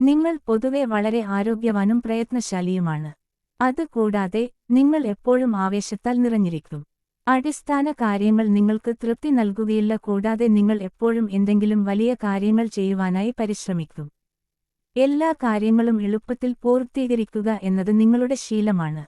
നിങ്ങൾ പൊതുവെ വളരെ ആരോഗ്യവാനും പ്രയത്നശാലിയുമാണ്. അതുകൂടാതെ നിങ്ങൾ എപ്പോഴും ആവേശത്താൽ നിറഞ്ഞിരിക്കും. അടിസ്ഥാന കാര്യങ്ങൾ നിങ്ങൾക്ക് തൃപ്തി നൽകുകയില്ല, കൂടാതെ നിങ്ങൾ എപ്പോഴും എന്തെങ്കിലും വലിയ കാര്യങ്ങൾ ചെയ്യുവാനായി പരിശ്രമിക്കും. എല്ലാ കാര്യങ്ങളും എളുപ്പത്തിൽ പൂർത്തീകരിക്കുക എന്നത് നിങ്ങളുടെ ശീലമാണ്.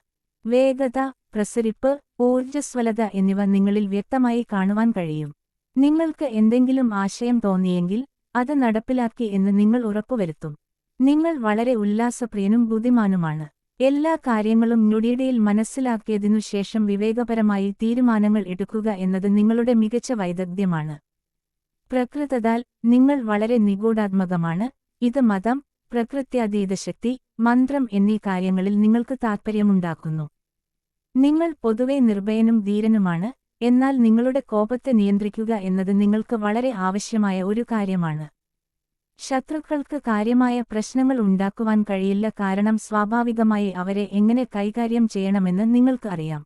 വേഗത, പ്രസരിപ്പ്, ഊർജ്ജസ്വലത എന്നിവ നിങ്ങളിൽ വ്യക്തമായി കാണുവാൻ കഴിയും. നിങ്ങൾക്ക് എന്തെങ്കിലും ആശയം തോന്നിയെങ്കിൽ അത് നടപ്പിലാക്കി എന്ന് നിങ്ങൾ ഉറപ്പുവരുത്തും. നിങ്ങൾ വളരെ ഉല്ലാസപ്രിയനും ബുദ്ധിമാനുമാണ്. എല്ലാ കാര്യങ്ങളും ഞൊടിയിടയിൽ മനസ്സിലാക്കിയതിനു ശേഷം വിവേകപരമായി തീരുമാനങ്ങൾ എടുക്കുക എന്നത് നിങ്ങളുടെ മികച്ച വൈദഗ്ധ്യമാണ്. പ്രകൃതത്താൽ നിങ്ങൾ വളരെ നിഗൂഢാത്മകമാണ്. ഇത് മതം, പ്രകൃത്യാതീതശക്തി, മന്ത്രം എന്നീ കാര്യങ്ങളിൽ നിങ്ങൾക്ക് താൽപ്പര്യമുണ്ടാക്കുന്നു. നിങ്ങൾ പൊതുവെ നിർഭയനും ധീരനുമാണ്, എന്നാൽ നിങ്ങളുടെ കോപത്തെ നിയന്ത്രിക്കുക എന്നത് നിങ്ങൾക്ക് വളരെ ആവശ്യമായ ഒരു കാര്യമാണ്. ശത്രുക്കൾക്ക് കാര്യമായ പ്രശ്നങ്ങൾ ഉണ്ടാക്കുവാൻ കഴിയില്ല, കാരണം സ്വാഭാവികമായി അവരെ എങ്ങനെ കൈകാര്യം ചെയ്യണമെന്ന് നിങ്ങൾക്ക് അറിയാം.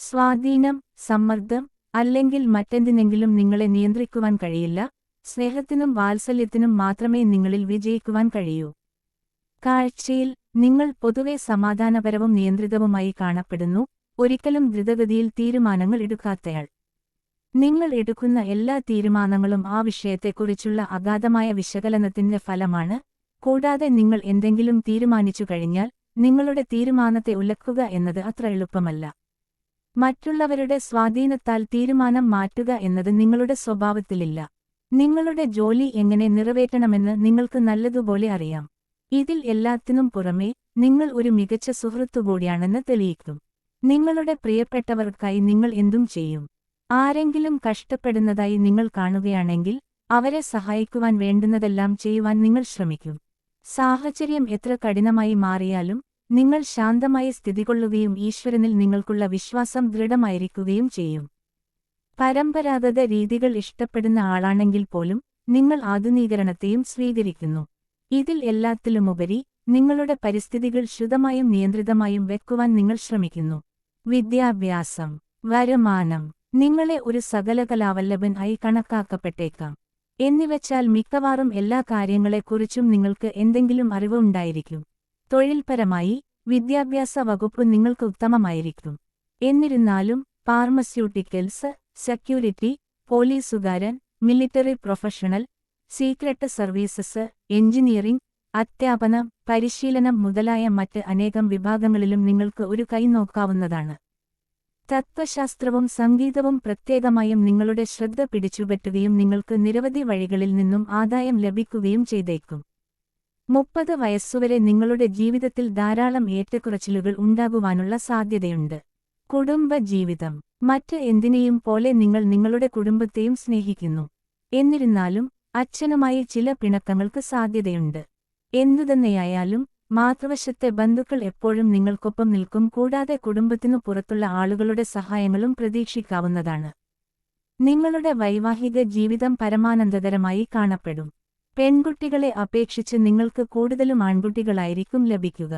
സ്വാധീനം, സമ്മർദ്ദം അല്ലെങ്കിൽ മറ്റെന്തിനെങ്കിലും നിങ്ങളെ നിയന്ത്രിക്കുവാൻ കഴിയില്ല. സ്നേഹത്തിനും വാത്സല്യത്തിനും മാത്രമേ നിങ്ങളിൽ വിജയിക്കുവാൻ കഴിയൂ. കാഴ്ചയിൽ നിങ്ങൾ പൊതുവെ സമാധാനപരവും നിയന്ത്രിതവുമായി കാണപ്പെടുന്നു, ഒരിക്കലും ദ്രുതഗതിയിൽ തീരുമാനങ്ങൾ എടുക്കാത്തയാൾ. നിങ്ങൾ എടുക്കുന്ന എല്ലാ തീരുമാനങ്ങളും ആ വിഷയത്തെക്കുറിച്ചുള്ള അഗാധമായ വിശകലനത്തിന്റെ ഫലമാണ്. കൂടാതെ നിങ്ങൾ എന്തെങ്കിലും തീരുമാനിച്ചു കഴിഞ്ഞാൽ നിങ്ങളുടെ തീരുമാനത്തെ ഉലക്കുക എന്നത് അത്ര എളുപ്പമല്ല. മറ്റുള്ളവരുടെ സ്വാധീനത്താൽ തീരുമാനം മാറ്റുക എന്നത് നിങ്ങളുടെ സ്വഭാവത്തിലില്ല. നിങ്ങളുടെ ജോലി എങ്ങനെ നിറവേറ്റണമെന്ന് നിങ്ങൾക്ക് നല്ലതുപോലെ അറിയാം. ഇതിൽ എല്ലാത്തിനും പുറമേ നിങ്ങൾ ഒരു മികച്ച സുഹൃത്തുകൂടിയാണെന്ന് തെളിയിക്കും. നിങ്ങളുടെ പ്രിയപ്പെട്ടവർക്കായി നിങ്ങൾ എന്തും ചെയ്യും. ആരെങ്കിലും കഷ്ടപ്പെടുന്നതായി നിങ്ങൾ കാണുകയാണെങ്കിൽ അവരെ സഹായിക്കുവാൻ വേണ്ടുന്നതെല്ലാം ചെയ്യുവാൻ നിങ്ങൾ ശ്രമിക്കും. സാഹചര്യം എത്ര കഠിനമായി മാറിയാലും നിങ്ങൾ ശാന്തമായി സ്ഥിതികൊള്ളുകയും ഈശ്വരനിൽ നിങ്ങൾക്കുള്ള വിശ്വാസം ദൃഢമായിരിക്കുകയും ചെയ്യും. പരമ്പരാഗത രീതികൾ ഇഷ്ടപ്പെടുന്ന ആളാണെങ്കിൽ പോലും നിങ്ങൾ ആധുനീകരണത്തെയും സ്വീകരിക്കുന്നു. ഇതിൽ എല്ലാത്തിലുമുപരി നിങ്ങളുടെ പരിസ്ഥിതികൾ ശുദ്ധമായും നിയന്ത്രിതമായും വെക്കുവാൻ നിങ്ങൾ ശ്രമിക്കുന്നു. വിദ്യാഭ്യാസം, വരുമാനം, നിങ്ങളെ ഒരു സകലകലാവല്ലഭൻ ആയി കണക്കാക്കപ്പെട്ടേക്കാം. എന്നുവെച്ചാൽ മിക്കവാറും എല്ലാ കാര്യങ്ങളെക്കുറിച്ചും നിങ്ങൾക്ക് എന്തെങ്കിലും അറിവ് ഉണ്ടായിരിക്കും. തൊഴിൽപരമായി വിദ്യാഭ്യാസ വകുപ്പ് നിങ്ങൾക്ക് ഉത്തമമായിരിക്കും. എന്നിരുന്നാലും ഫാർമസ്യൂട്ടിക്കൽസ്, സെക്യൂരിറ്റി, പോലീസുകാരൻ, military professional, secret services, engineering, അധ്യാപനം, പരിശീലനം മുതലായ മറ്റ് അനേകം വിഭാഗങ്ങളിലും നിങ്ങൾക്ക് ഒരു കൈ നോക്കാവുന്നതാണ്. തത്വശാസ്ത്രവും സംഗീതവും പ്രത്യേകമായും നിങ്ങളുടെ ശ്രദ്ധ പിടിച്ചുപറ്റുകയും നിങ്ങൾക്ക് നിരവധി വഴികളിൽ നിന്നും ആദായം ലഭിക്കുകയും ചെയ്തേക്കും. 30 വയസ്സുവരെ നിങ്ങളുടെ ജീവിതത്തിൽ ധാരാളം ഏറ്റക്കുറച്ചിലുകൾ ഉണ്ടാകുവാനുള്ള സാധ്യതയുണ്ട്. കുടുംബജീവിതം, മറ്റ് എന്തിനേയും പോലെ നിങ്ങൾ നിങ്ങളുടെ കുടുംബത്തെയും സ്നേഹിക്കുന്നു. എന്നിരുന്നാലും അച്ഛനുമായി ചില പിണക്കങ്ങൾക്ക് സാധ്യതയുണ്ട്. എന്തുതന്നെയായാലും മാതൃവശത്തെ ബന്ധുക്കൾ എപ്പോഴും നിങ്ങൾക്കൊപ്പം നിൽക്കും, കൂടാതെ കുടുംബത്തിനു പുറത്തുള്ള ആളുകളുടെ സഹായങ്ങളും പ്രതീക്ഷിക്കാവുന്നതാണ്. നിങ്ങളുടെ വൈവാഹിക ജീവിതം പരമാനന്ദകരമായി കാണപ്പെടും. പെൺകുട്ടികളെ അപേക്ഷിച്ച് നിങ്ങൾക്ക് കൂടുതലും ആൺകുട്ടികളായിരിക്കും ലഭിക്കുക.